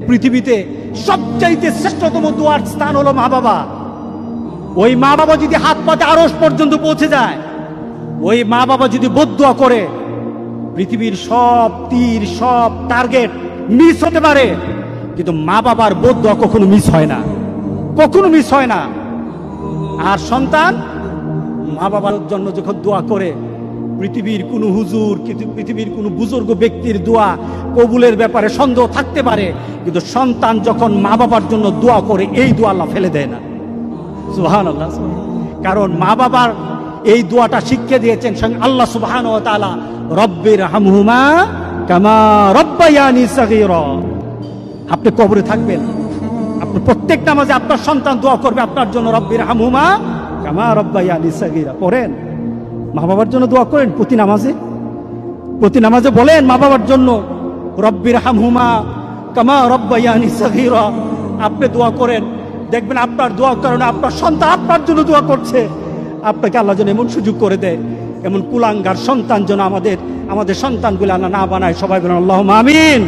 পৃথিবীতে সবচাইতে শ্রেষ্ঠতম দোয়ার স্থান হলো মা বাবা। ওই মা বাবা যদি হাত পাতে আরশ পর্যন্ত পৌঁছে যায়, ওই মা বাবা যদি বদদুয়া করে, পৃথিবীর সব তীর সব টার্গেট মিস হতে পারে, কিন্তু মা বাবার বদদুয়া কখনো মিস হয় না, কখনো মিস হয় না। আর সন্তান মা বাবার জন্য যখন দোয়া করে, পৃথিবীর কোন হুজুর, পৃথিবীর কোন বুজুর্গ ব্যক্তির দোয়া কবুলের ব্যাপারে সন্দেহ থাকতে পারে, কিন্তু সন্তান যখন মা বাবার জন্য দোয়া করে, এই দোয়া আল্লাহ ফেলে দেয় না। সুবহানাল্লাহ। কারণ মা বাবার এই দোয়াটা শিখিয়ে দিয়েছেন স্বয়ং আল্লাহ সুবহানাহু ওয়া তাআলা, রব্বির হামহুমা কামা রব্বায়ানি সাগীরা। আপনি কবরে থাকবেন, আপনি প্রত্যেক নামাজে আপনার সন্তান দোয়া করবে আপনার জন্য, রব্বির হামহুমা কামা রব্বায়ানি সাগীরা। পড়েন, মা বাবার জন্য দোয়া করেন প্রতি নামাজে বলেন মা বাবার জন্য, রব্বির হামহুমা কামা রব্বায়ানি সাগীরা। আপনি দোয়া করেন, দেখবেন আপনার দোয়ার কারণে আপনার সন্তান আপনার জন্য দোয়া করছে। আপনাকে আল্লাহ যেন এমন সুযোগ করে দেয়, এমন কুলাঙ্গার সন্তান যেন আমাদের সন্তানগুলো আল্লাহ না বানায়। সবাই বলেন আল্লাহুম্মা আমিন।